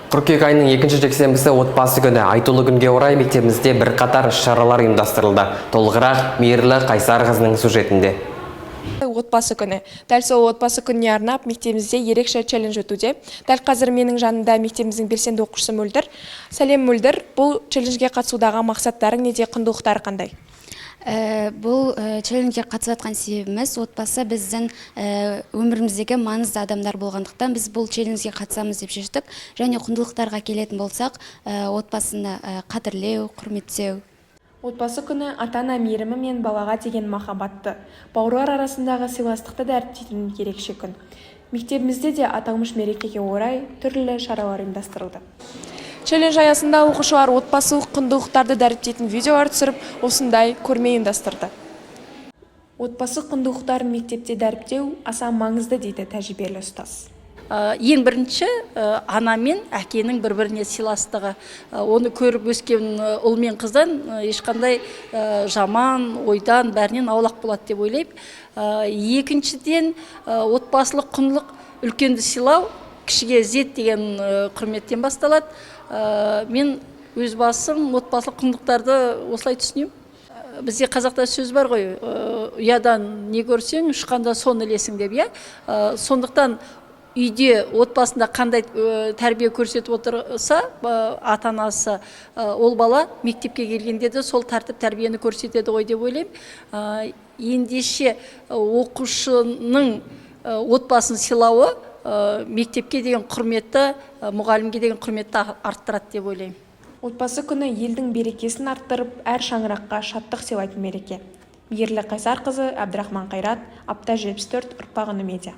Қыркүйек айының 2-ші жексенбісі отбасы күні айтулы күнге орай мектебімізде бір қатар шаралар ұйымдастырылды. Толығырақ Мейірлі Қайсар қызының сюжетінде. Отбасы күні. Дәл сол отбасы күніне арнап мектебімізде ерекше челлендж өтуде. Дәл қазір менің жанымда мектебіміздің белсенді оқушысы Мөлдір. Сәлем Мөлдір, бұл челленджге қатысудағы мақсаттарың неде, құндылықтары қандай? Бұл челленджге қатысып жатқан себебіміз отбасы біздің өміріміздегі маңызды адамдар болғандықтан біз бұл челленджге қатысамыз деп шештік. Және құндылықтарға келетін болсақ, отбасыны қадірлеу, құрметтеу. Отбасы күні ата-ана мейірімі мен балаға деген махаббатты, бауырлар арасындағы сыйластықты дәріптейтін ерекше күн. Мектебімізде де аталмыш мерекеге орай түрлі шаралар ұйымдастырылды. Челлендж аясында оқушылар отбасылық құндылықтарды дәріптейтін видеолар түсіріп, осындай көрме ұйымдастырды. Отбасы құндылықтарын мектепте дәріптеу аса маңызды дейді тәжірибелі ұстаз. Ең бірінші ана мен әкенің бір-біріне сыйластығы. Оны көріп өскен ұл мен қыздан ешқандай жаман ойдан бәрінен аулақ болады деп ойлаймын. Екіншіден отбасылық құндылық үлкенді сыйлау, кішіге ізет деген құрметтен басталады. Мен өз басым отбасылық құндылықтарды осылай түсінемін. Бізде қазақта сөз бар ғой, ұядан не көрсең, ұшқанда соны ілесің деп, иә. Сондықтан үйде отбасында қандай тәрбие көрсетіп отырса, ата-анасы, ол бала мектепке келгенде де сол тәртіп тәрбиені көрсетеді ғой деп ойлаймын. Ендеше оқушының отбасын сыйлауы мектепке деген құрметті, мұғалімге деген құрметті арттырады деп ойлаймын. Отбасы күні елдің берекесін арттырып, әр шаңыраққа шаттық сыйлайтын мереке. Мейірлі Қайсар қызы, Әбдірахман Қайрат, апта 74, ұрпағын медиа.